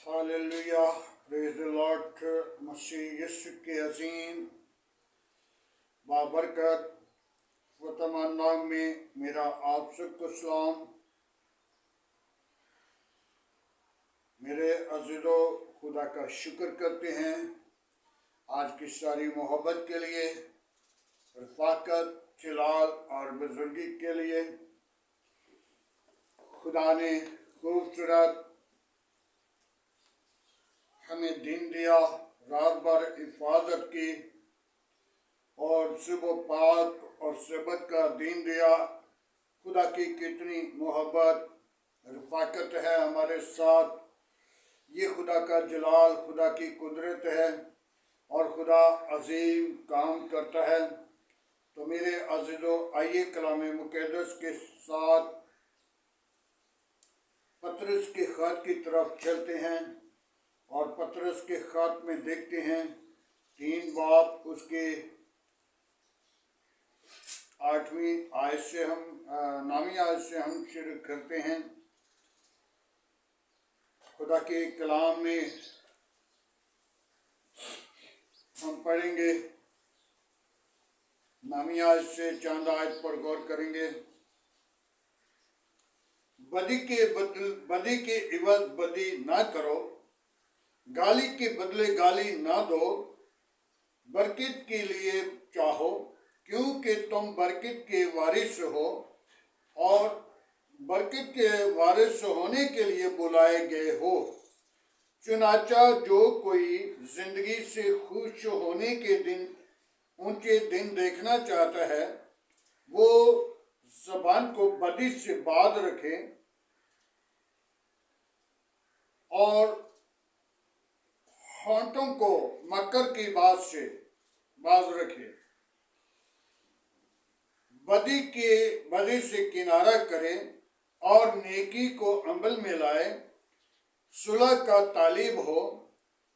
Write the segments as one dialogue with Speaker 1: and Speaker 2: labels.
Speaker 1: Hallelujah, praise the Lord. मसीह यीशु के अजीम बाबरकत फतमान नाम में मेरा आप सबको सलाम। मेरे अजीजों, खुदा का शुक्र करते हैं आज की सारी मोहब्बत के लिए, रफाकत, जलाल और बुजुर्गी के लिए। खुदा ने खूबसूरत हमें दिन दिया, रात भर हिफाजत की और सुबह पाक और सबत का दिन दिया। खुदा की कितनी मोहब्बत, रफाकत है हमारे साथ। ये खुदा का जलाल, खुदा की कुदरत है और खुदा अजीम काम करता है। तो मेरे अजीजों, आइए कलाम मुक़द्दस के साथ पतरस के खत की तरफ चलते हैं और पतरस के खत में देखते हैं 3 बाब उसके 8वीं आयत से हम 9वीं आयत से हम शुरू करते हैं। खुदा के कलाम में हम पढ़ेंगे 9वीं आयत से चंद आयत पर गौर करेंगे। बदी के इवज बदी ना करो, गाली के बदले गाली ना दो, बरकत के लिए चाहो, क्योंकि तुम बरकत के वारिस हो और बरकत के वारिस होने के लिए बुलाए गए हो। चुनाचा जो कोई जिंदगी से खुश होने के दिन, ऊंचे दिन देखना चाहता है, वो ज़बान को बदी से बाज रखे और होंठों को मकर की बात से बाज रखे। बदी से किनारा करे और नेकी को अमल में लाए, सुलह का तालिब हो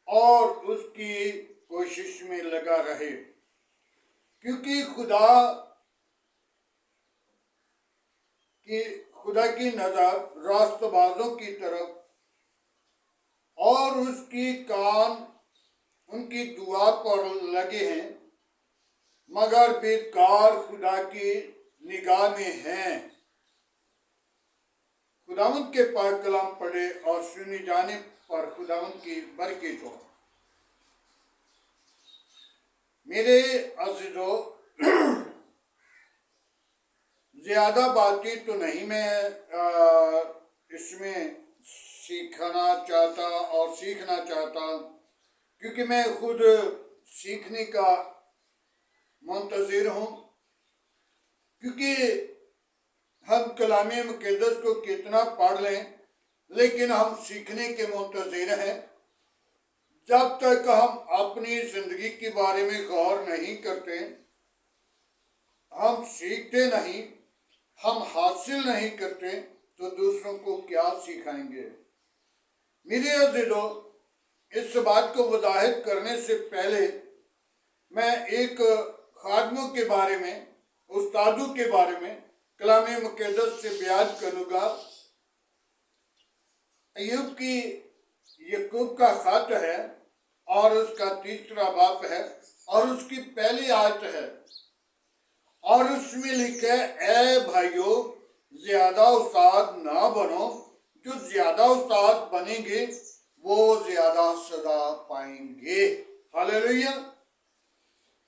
Speaker 1: और उसकी कोशिश में लगा रहे, क्योंकि खुदा की नज़र रास्तबाजों की तरफ और उसकी कान उनकी दुआ पर लगे हैं, मगर बेकार खुदा की निगाह में हैं। खुदावंद के पाक कलाम पढ़े और सुनी जाने पर खुदावंद की बरकत हो। मेरे अज़ीज़ों, ज़्यादा बातें तो नहीं मैं इसमें सीखना चाहता, क्योंकि मैं खुद सीखने का मुंतज़िर हूँ। क्योंकि हम कलाम मुक़द्दस को कितना पढ़ लें, लेकिन हम सीखने के मुंतज़िर हैं। जब तक हम अपनी ज़िंदगी के बारे में गौर नहीं करते, हम सीखते नहीं, हम हासिल नहीं करते, तो दूसरों को क्या सिखाएंगे। मेरे अज़ीज़ों, इस बात को वज़ाहिर करने से पहले मैं एक खादमों के बारे में, उस्तादों के बारे में कलाम मुक़द्दस से बयान करूँगा। याकूब का खत है और उसका 3रा बाब है और उसकी पहली आयत है और उसमें लिखा है, ऐ भाइयों, ज़्यादा उस्ताद ना बनो, जो ज़्यादा उस्ताद बनेंगे वो ज़्यादा सजा पाएंगे। हालेलुया।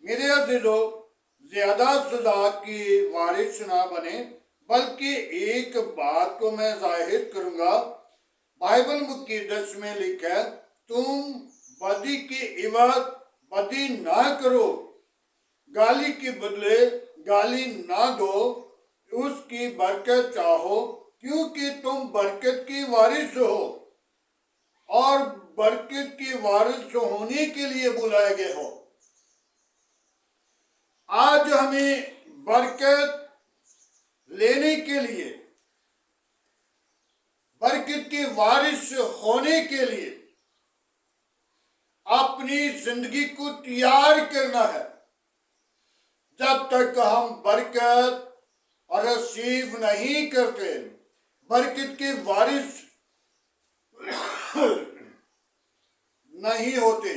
Speaker 1: मेरे अज़ीज़ों, ज़्यादा सजा की वारिस ना बने, बल्कि एक बात को मैं जाहिर करूँगा। बाइबल मुक़द्दस में लिखा है, तुम बदी के इवज बदी ना करो, गाली के बदले गाली ना दो, उसकी बरकत चाहो, क्योंकि तुम बरकत की वारिस हो और बरकत की वारिस होने के लिए बुलाए गए हो। आज हमें बरकत लेने के लिए, बरकत के वारिस होने के लिए अपनी जिंदगी को तैयार करना है। जब तक हम बरकत रिसीव नहीं करते, बरकत के वारिस नहीं होते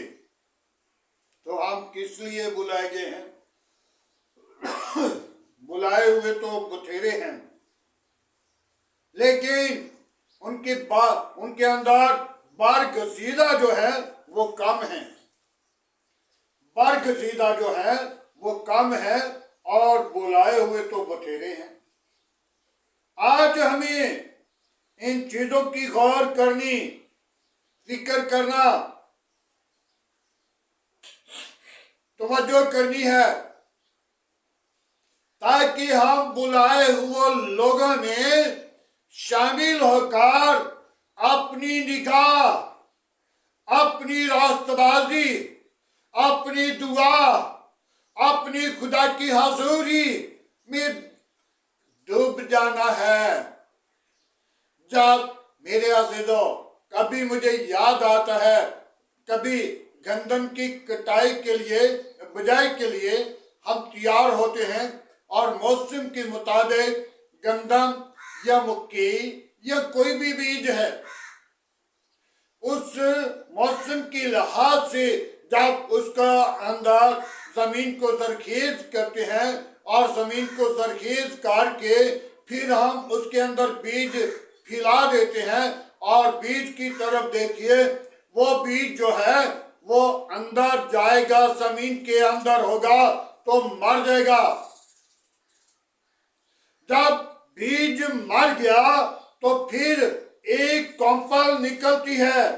Speaker 1: तो हम किस लिए बुलाए गए हैं? बुलाए हुए तो बथेरे हैं, लेकिन उनके अंदर बरगजीदा जो है वो कम है। बरगजीदा जो है वो कम है और बुलाए हुए तो बथेरे हैं। आज हमें इन चीजों की गौर करनी, फिक्र करना, तवज्जो करनी है, ताकि हम बुलाए हुए लोगों में शामिल होकर अपनी निगाह, अपनी रास्तबाजी, अपनी दुआ, अपनी खुदा की हजूरी में डूब जाना है। जब मेरे अज़ीज़ों, कभी मुझे याद आता है, कभी गंदम की कटाई के लिए, बुआई के लिए हम तैयार होते हैं और मौसम के मुताबिक गंदम या मक्की या कोई भी बीज है, उस मौसम के लिहाज से जब उसका अंदर जमीन को जरखेज करते हैं और जमीन को जरखेज करके फिर हम उसके अंदर बीज फैला देते हैं और बीज की तरफ देखिए, वो बीज जो है वो अंदर जाएगा, जमीन के अंदर होगा तो मर जाएगा। जब बीज मर गया तो फिर एक कॉम्पल निकलती है।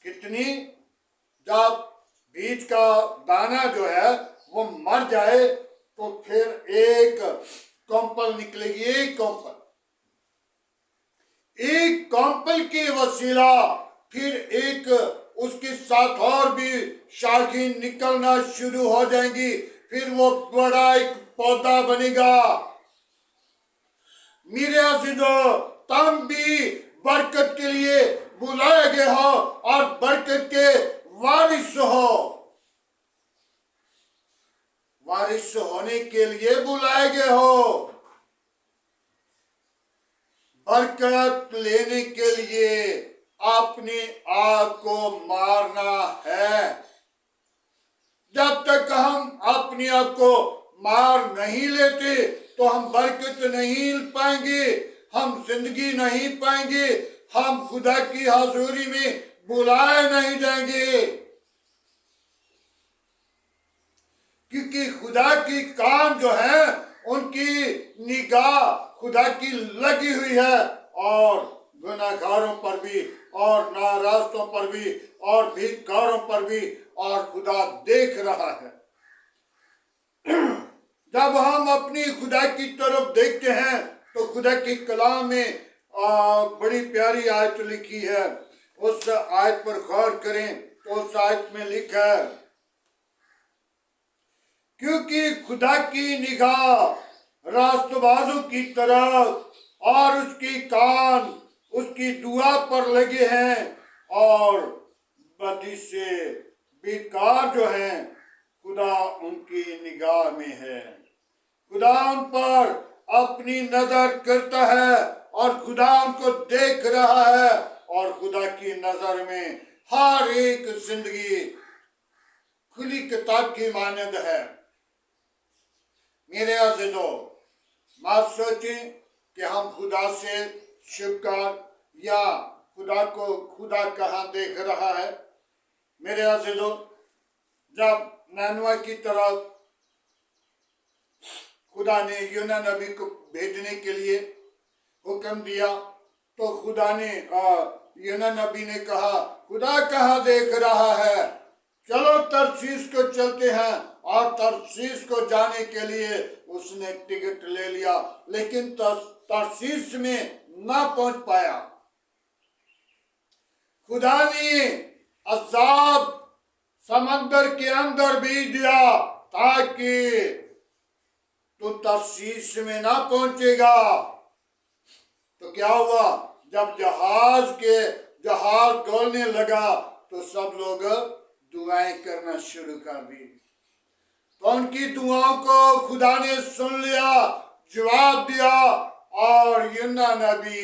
Speaker 1: कितनी? जब बीज का दाना जो है वो मर जाए तो फिर एक कॉम्पल निकलेगी। एक कॉम्पल के वसीला फिर एक उसके साथ और भी शाखें निकलना शुरू हो जाएंगी, फिर वो बड़ा एक पौधा बनेगा। मेरे अज़ीज़ों, तुम भी बरकत के लिए बुलाए गए हो और बरकत के वारिस हो। वारिस होने के लिए बुलाए गए हो, बरकत लेने के लिए अपने आप को मारना है। जब तक हम अपने आप को मार नहीं लेते तो हम बरकत नहीं पाएंगे, हम जिंदगी नहीं पाएंगे, हम खुदा की हजूरी में बुलाए नहीं जाएंगे। क्योंकि खुदा की कान जो है उनकी निगाह खुदा की लगी हुई है और गुनाहगारों पर भी और नाराजों पर भी और भिखारों पर भी, और खुदा देख रहा है। जब हम अपनी खुदा की तरफ देखते हैं तो खुदा की कलाम में बड़ी प्यारी आयत लिखी है। उस आयत पर गौर करें तो उस आयत में लिखा है, क्योंकि खुदा की निगाह रास्तबाजों की तरफ और उसकी कान उसकी दुआ पर लगे हैं और बदी से बेकार जो हैं खुदा उनकी निगाह में है। खुदा उन पर अपनी नजर करता है और खुदा उनको देख रहा है और खुदा की नजर में हर एक जिंदगी खुली किताब की मानद है। मेरे अज़ीज़ों, मत सोचें कि हम खुदा से शिकार या खुदा को खुदा कहाँ देख रहा है। मेरे अज़ीज़ों, जब नैनवा की तरफ खुदा ने यूना नबी को भेजने के लिए हुक्म दिया तो खुदा ने यूना नबी ने कहा, खुदा कहाँ देख रहा है, चलो तरसीस को चलते हैं। और तरसीस को जाने के लिए उसने टिकट ले लिया, लेकिन तरसीस में ना पहुंच पाया। खुदा ने अज़ाब समंदर के अंदर भेज दिया ताकि तू तरसीस में ना पहुंचेगा। तो क्या हुआ? जब जहाज डोलने लगा तो सब लोग दुआएं करना शुरू कर दी। तो उनकी दुआओं को खुदा ने सुन लिया, जवाब दिया और यूना नबी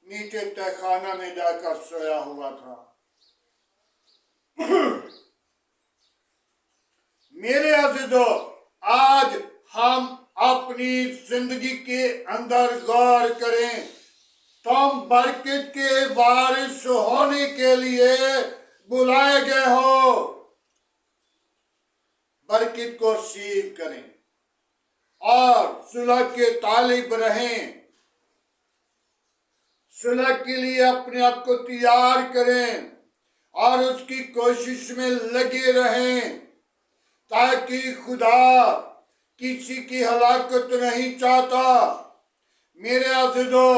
Speaker 1: नीचे तहखाना में जाकर सोया हुआ था। मेरे अज़ीज़ों, आज हम अपनी जिंदगी के अंदर गौर करें। तुम बरकत के वारिस होने के लिए बुलाए गए हो। बरकत को सीख करें और सुलह के तालिब रहें। सुलह के लिए अपने आप को तैयार करें और उसकी कोशिश में लगे रहें, ताकि खुदा किसी की हलाकत नहीं चाहता। मेरे अज़ीज़ों,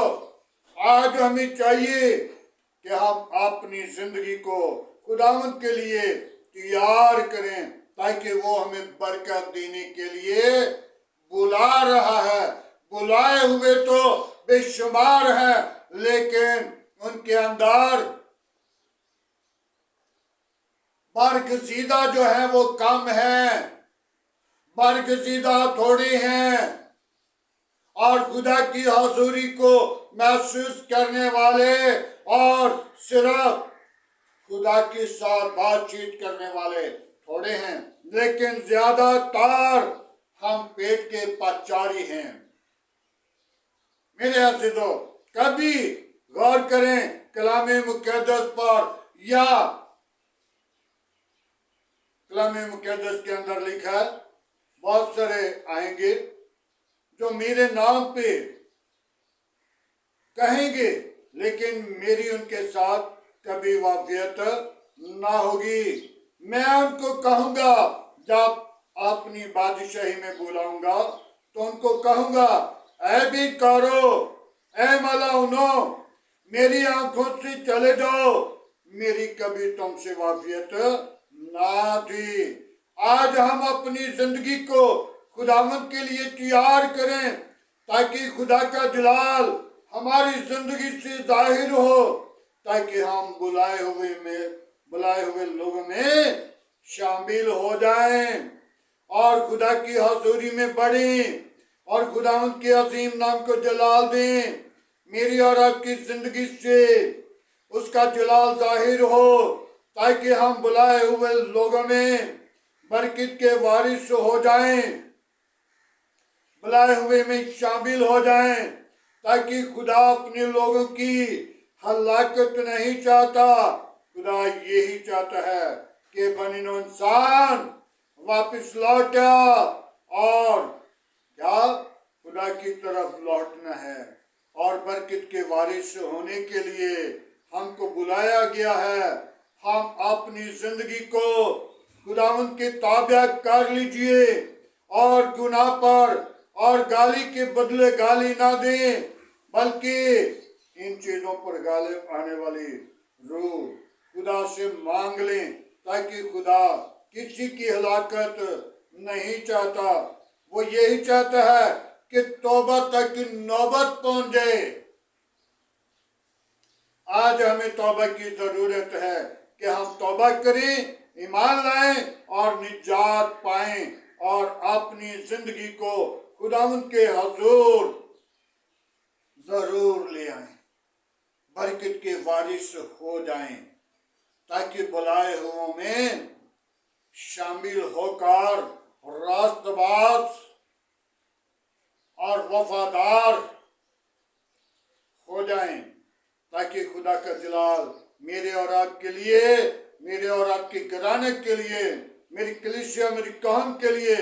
Speaker 1: आज हमें चाहिए कि हम अपनी जिंदगी को खुदावंद के लिए तैयार करें, ताकि वो हमें बरकत देने के लिए बुला रहा है। बुलाए हुए तो बेशुमार हैं, लेकिन उनके अंदर बरगज़ीदा जो है वो कम है, बरगज़ीदा थोड़ी हैं। और खुदा की हजूरी को महसूस करने वाले और सिर्फ खुदा के साथ बातचीत करने वाले थोड़े हैं, लेकिन ज्यादातर हम पेट के पचारी हैं। मेरे अज़ीज़ों, कभी गौर करें कलामे मुक़द्दस पर, या कलामे मुक़द्दस के अंदर लिखा है, बहुत सारे आएंगे जो मेरे नाम पे कहेंगे, लेकिन मेरी उनके साथ कभी वाक़ियत ना होगी। मैं उनको कहूँगा, जब अपनी बादशाही में बुलाऊंगा तो उनको कहूँगा, ऐ बेकारो, ऐ मलाउनो, मेरी आंखों से चले जाओ, मेरी कभी तुमसे वाक़ियत ना थी। आज हम अपनी जिंदगी को खुदावंद के लिए तैयार करें, ताकि खुदा का जलाल हमारी जिंदगी से जाहिर हो, ताकि हम बुलाए हुए लोगों में शामिल हो जाएं और खुदा की हजूरी में बढ़ें और खुदावंद के अजीम नाम को जलाल दें। मेरी और आपकी जिंदगी से उसका जलाल जाहिर हो, ताकि हम बुलाए हुए लोगों में बरकत के वारिस हो जाएं, बुलाए हुए में शामिल हो जाएं, ताकि खुदा अपने लोगों की हलाकत नहीं चाहता। खुदा यही चाहता है कि बनी नौ इंसान वापस लौटा और क्या खुदा की तरफ लौटना है। और बरकत के वारिस होने के लिए हमको बुलाया गया है। हम अपनी जिंदगी को खुदावंद के ताबे कर लीजिए और गुनाह पर और गाली के बदले गाली ना दें, बल्कि इन चीजों पर गालिब आने वाली रूह खुदा से मांग लें, ताकि खुदा किसी की हलाकत नहीं चाहता। वो यही चाहता है कि तौबा तक की नौबत पहुंच जाए। आज हमें तौबा की जरूरत है कि हम तौबा करें, ईमान लाएं और निजात पाएं और अपनी जिंदगी को खुदावंद के हुजूर जरूर ले आएं, बरकत के वारिस हो जाएं, ताकि बुलाए हुओं में शामिल होकर रास्तबाज और वफादार हो जाएं, ताकि खुदा का जलाल मेरे और आपके लिए, मेरे और आपके घराने के लिए, मेरी कलीसिया, मेरी कौम के लिए,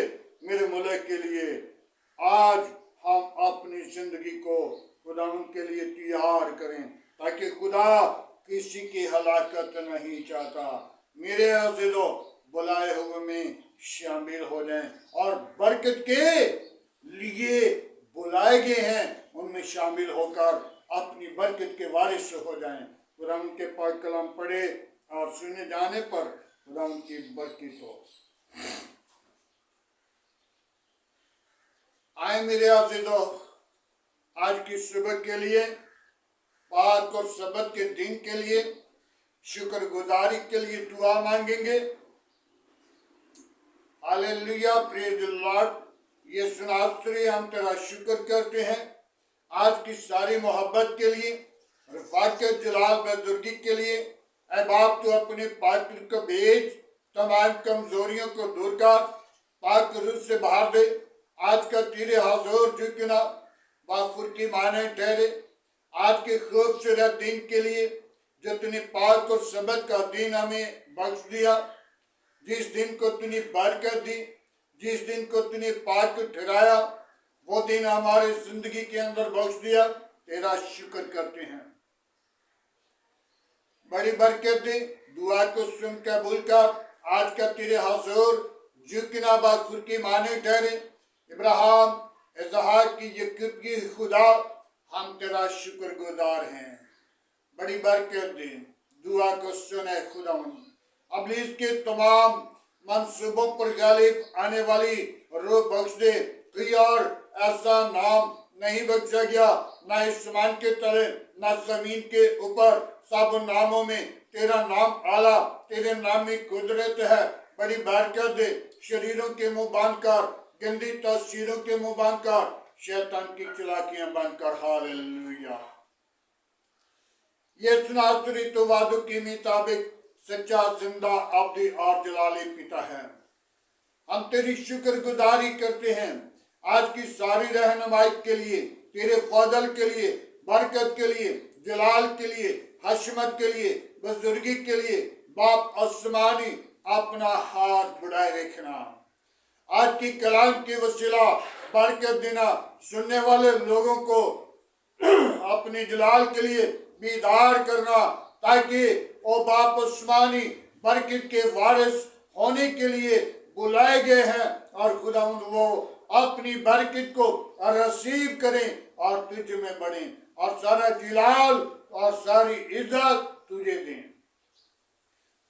Speaker 1: मेरे मुल्क के लिए, आज हम अपनी जिंदगी को खुदावंद के लिए तैयार करें, ताकि खुदा किसी की हलाकत नहीं चाहता। मेरे अज़ीज़ों, बुलाए हुए में शामिल हो जाएं और बरकत के लिए बुलाए गए हैं उनमें शामिल होकर अपनी बरकत के वारिस हो जाएं। खुदावंद के पाक कलाम पढ़े और सुने जाने पर खुदावंद की बरकत हो। आए मेरे अज़ीज़ों, आज की सुबह के लिए, पाक और सबत के दिन के लिए, शुक्रगुजारी के लिए दुआ मांगेंगे। Hallelujah, praise the Lord. यीशु नासरी, हम तेरा शुक्र करते हैं आज की सारी मोहब्बत के लिए, रफ़ाकत जलाल बुजुर्गी के लिए। اے باپ تو اپنے پاک روح کو بھیج، تمام کمزوریوں کو دور کر، پاک روح سے باہر دے۔ آج کا تیرے حضور جھکنا باخر کی معنی ٹھہرے۔ آج کے خوبصورت دن کے لیے جو تو نے پاک اور سبت کا دن ہمیں بخش دیا، جس دن کو تو نے برکت دی، جس دن کو تو نے پاک ٹھہرایا، وہ دن ہمارے زندگی کے اندر بخش دیا، تیرا شکر کرتے ہیں۔ بڑی برکت دی، دعا کو سن قبول کر۔ آج کا تیرے حضور جھکنا باخر کی معنی ٹھہرے۔ ابراہیم، اسحاق کی یعقوب کی خدا، ہم تیرا شکر گزار ہیں۔ بڑی برکت دی، دعا کو سنے خداوند۔ ابلیس کے تمام منصوبوں پر غالب آنے والی روح بخش دے۔ کوئی اور ایسا نام نہیں بخشا گیا، نہ اسمان کے تلے نہ زمین کے اوپر، سب ناموں میں تیرا نام اعلیٰ، تیرے نام میں قدرت ہے۔ بڑی برکت دے، شریروں کے منہ بند کر، گندی تاثیروں کے منہ بند کر، شیطان کی چلاکیاں بند کر۔ ہاللویہ۔ یہ ناصری تو وعدوں کے مطابق سچا، زندہ، ابدی اور جلالی پتا ہے۔ ہم تیری شکر گزاری کرتے ہیں آج کی ساری رہنمائی کے لیے، تیرے فضل کے لیے، برکت کے لیے، جلال کے لیے، حشمت کے لیے، بزرگی کے لیے۔ باپ آسمانی اپنا ہاتھ بڑھائے رکھنا، آج کی کلام کی وسیلہ برکت دینا، سننے والے لوگوں کو اپنے جلال کے لیے بیدار کرنا، تاکہ وہ باپ آسمانی برکت کے وارث ہونے کے لیے بلائے گئے ہیں، اور خداوند وہ اپنی برکت کو رسیو کریں اور تجھ میں بڑھیں، اور سارا جلال اور ساری عزت تجھے دیں۔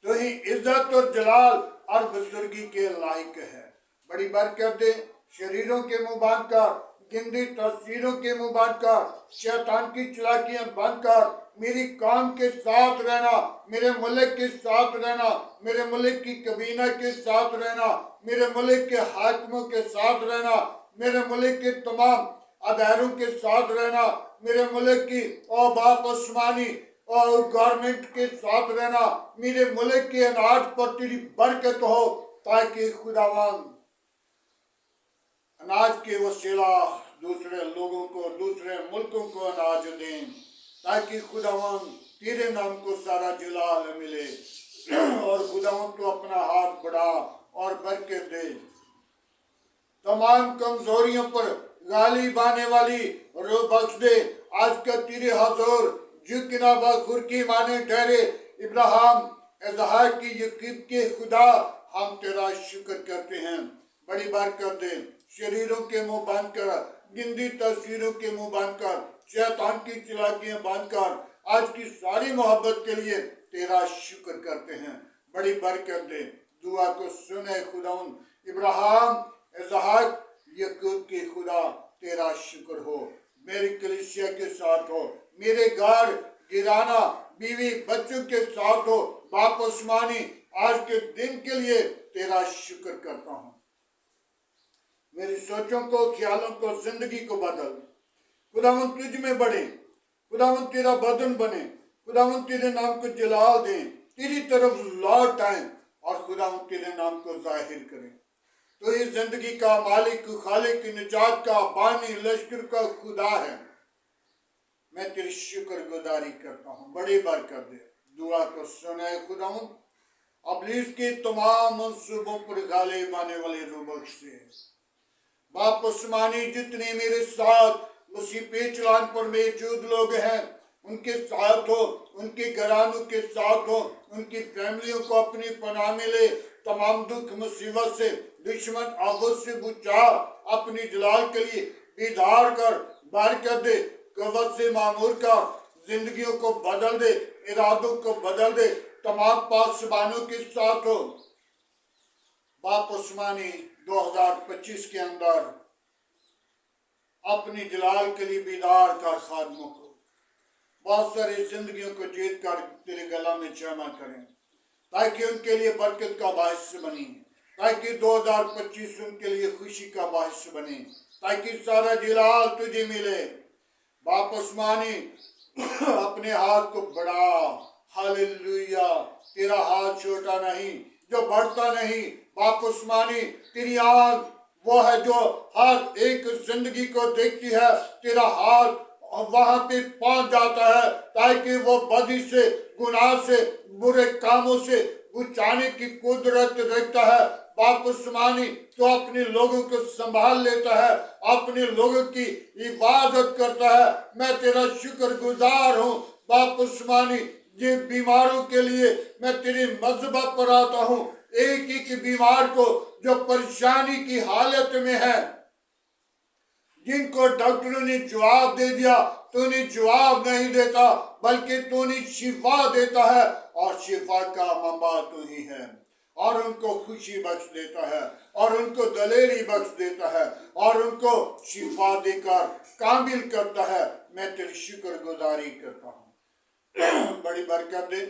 Speaker 1: تو ہی عزت اور جلال اور بزرگی کے لائق ہے۔ بڑی برکت دے، شریروں کے منہ بند کر، گندی تصویروں کے منہ بند کر، شیطان کی چلاکیاں بند کر، میری قوم کے ساتھ رہنا، میرے ملک کے ساتھ رہنا، میرے ملک کی کابینہ کے ساتھ رہنا، میرے ملک کے حاکموں کے ساتھ رہنا، میرے ملک کے تمام اداروں کے ساتھ رہنا، میرے ملک کی اور باپ آسمانی اور گورنمنٹ کے ساتھ رہنا، میرے ملک کے اناج پر تیری برکت ہو، تاکہ خداوند اناج کے وسیلہ دوسرے لوگوں کو، دوسرے ملکوں کو اناج دیں، تاکہ خداوند تیرے نام کو سارا جلال ملے، اور خداوند تو اپنا ہاتھ بڑھا اور برکت دے۔ تمام کمزوریوں پر غالب آنے والی روح بخش دے۔ آج کا تیرے حضور جھکنا باخر کی معنی ٹھہرے۔ ابراہیم، اسحاق کی یعقوب کے خدا، ہم تیرا شکر کرتے ہیں۔ بڑی برکت دے، شریروں کے منہ بند کر، گندی تصویروں کے منہ بند کر، شیطان کی چلاکیاں بند کر۔ آج کی ساری محبت کے لیے تیرا شکر کرتے ہیں۔ بڑی برکت دے، دعا کو سنے خداوند۔ ابراہیم، اسحاق، یعقوب کی خدا، تیرا شکر ہو، میری کلیسیا کے ساتھ ہو، میرے گھر گرانا بیوی بچوں کے ساتھ ہو۔ باپ آسمانی، آج کے دن کے لیے تیرا شکر کرتا ہوں۔ میری سوچوں کو، خیالوں کو، زندگی کو بدل۔ خداوند تجھ میں بڑھیں، خداوند تیرا بدن بنے، خداوند تیرے نام کو جلال دیں، تیری طرف لوٹ آئیں، اور خداوند تیرے نام کو ظاہر کریں۔ تو اس زندگی کا مالک، خالق، نجات کا بانی، لشکر کا خدا ہے۔ میں تیری شکر گزاری کرتا ہوں۔ بڑی برکت دے، دعا کو سنے خداوند۔ ابلیس کے تمام منصوبوں پر غالب آنے والے روح بخش دے۔ باپ آسمانی، جتنے میرے ساتھ مسیح پہ چلان پر موجود لوگ ہیں، ان کے ساتھ ہو، ان کے گھرانوں کے ساتھ ہو، ان کی فیملیوں کو اپنی پناہ میں لے، تمام دکھ مصیبت سے، دشمن آفت سے بچا، اپنی جلال کے لیے بیدار کر، برکت دے، قوت سے معمور کر، زندگیوں کو بدل دے، ارادوں کو بدل دے، تمام پاسبانوں کے ساتھ ہو۔ باپ آسمانی 2025 کے اندر اپنی جلال کے لیے بیدار کر خادموں کو، بہت ساری زندگیوں کو جیت کر تیرے گلا میں جمع کریں، تاکہ ان کے لیے برکت کا باعث بنے، تاکہ 2025 ان کے لیے خوشی کا باعث بنے، تاکہ سارا جلال تجھے ملے۔ باپ آسمانی، اپنے ہاتھ کو بڑھا، हालेलुया। तेरा हाथ छोटा नहीं, जो बढ़ता नहीं। बाप उस्मानी, तेरी आँख वो है जो हर एक जिंदगी को देखती है। तेरा हाथ वहां पे पहुंच जाता है ताकि वो बदी से, गुनाह से, बुरे कामों से बचाने की कुदरत रखता है। बाप उस्मानी, तो अपने लोगों को संभाल लेता है, अपने लोगों की इबादत करता है। मैं तेरा शुक्रगुजार हूँ बाप उस्मानी। ये बीमारों के लिए मैं तेरी मज़बा पर आता हूँ। एक एक बीमार को जो परेशानी की हालत में है, जिनको डॉक्टरों ने जवाब दे दिया, तूने जवाब नहीं देता, बल्कि तूने शिफा देता है, और शिफा का मंबा तू ही है। और उनको खुशी बख्श देता है, और उनको दलेरी बख्श देता है, और उनको शिफा देकर कामिल करता है। मैं तेरी शुक्रगुजारी करता हूँ। बड़ी बरकत दे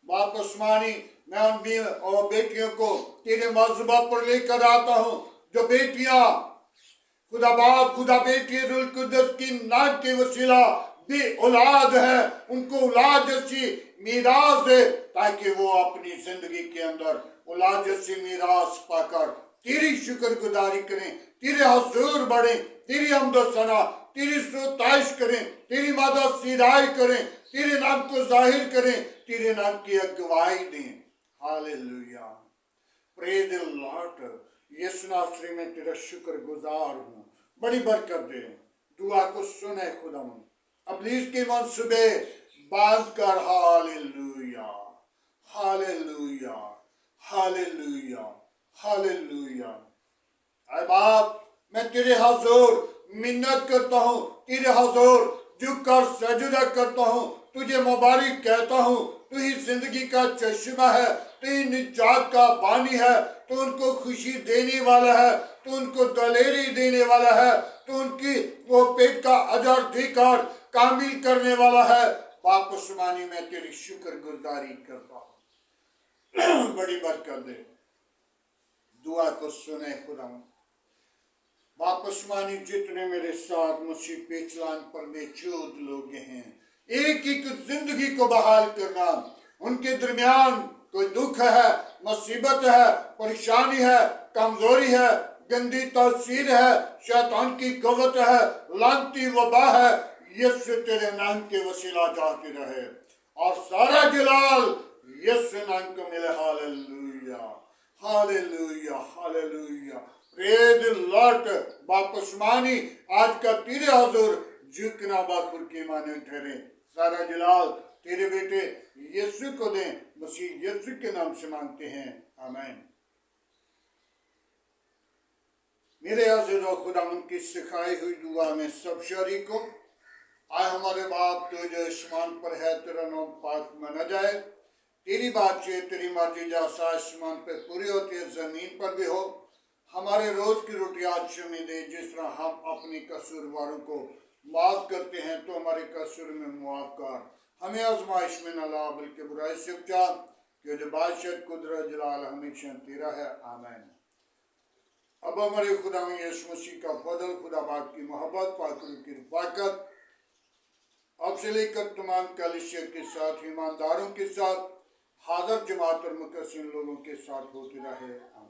Speaker 1: बाप उस्मानी। मैं उन बेटियों को तेरे मज़बा पर लेकर आता हूँ, जो बेटियां खुदा बाप, खुदा बेटी, रूह कुद्दस की नाम के वसीला भी औलाद है, उनको औलाद जैसी मीरास दे, ताकि वो अपनी जिंदगी के अंदर औलाद जैसी मीरास पाकर तेरी शुक्रगुजारी करें, तेरे हुजूर बढ़े, तेरी हमद सना, तेरी स्तुति करें, तेरी मदद सिराई करें, तेरे नाम को जाहिर करें, तेरे नाम की अगुवाई दें। हालेलुया। Praise the Lord. यीशु नासरी में तेरा शुक्रगुजार हूँ। बड़ी बरकत दे, दुआ को सुने खुदावन, इब्लीस के मंसूबे बांध कर। Hallelujah, hallelujah, hallelujah, hallelujah. ऐ बाप, मैं तेरे हुजूर मिन्नत करता हूँ, तेरे हुजूर झुककर सजदा करता हूँ, तुझे मुबारक कहता हूँ। तू ही जिंदगी का चश्मा है, तू ही निजात का बानी है, तू उनको खुशी देने वाला है, तू उनको दलेरी देने वाला है, तू उनकी वो पेट का अजर देकर कामिल करने वाला है। बाप उस्मानी, मैं तेरी शुक्रगुजारी करता हूँ। बड़ी बरकत दे, दुआ को सुने खुदा। बाप उस्मानी, जितने मेरे साथ मसीह पेचलान पर मौजूद लोग हैं, एक एक जिंदगी को बहाल करना। उनके दरमियान कोई दुख है, मुसीबत है, परेशानी है, कमजोरी है, गंदी तासीर है, शैतान की कवत है, लानती वबा है, यीशु तेरे नाम के वसीला जाती रहे, और सारा जलाल यीशु नाम को मिले। Hallelujah, hallelujah, hallelujah. Praise the Lord. बाप उस्मानी, आज का तेरे हुजूर झुकना बाखुर के माने ठहरे। सारा जलाल तेरे बेटे यीशु को दें, मसीह यीशु के नाम से मांगते हैं, आमीन। मेरे अज़ीज़ों, खुदावंद की सिखाई हुई दुआ में सब शरीकों, आए हमारे बाप तो जो आसमान पर है, तेरा नाम पाक माना जाए, तेरी बातचीत, तेरी मर्जी जैसा आसमान पे पूरी होती है, जमीन पर भी हो। हमारे रोज की रोटी आज हमें दे, जिस तरह हम अपने कसूरवारों को माफ करते हैं, तो हमारे कसूर में मुआफ कर। हमें आजमाइश में न ला, बल्कि बुराई से बचा, कि जो बादशाह कुदरत जलाल हमेशा तेरा है, आमीन। अब हमारे खुदा में यीशु मसीह का फजल, खुदा बाप की मोहब्बत, पाकुल की रफ़ाकत अब से लेकर तमाम कलीसिया के साथ, ईमानदारों के साथ, हाज़िर जमात और मुकस्सिम लोगों के साथ होती रहे, आमीन।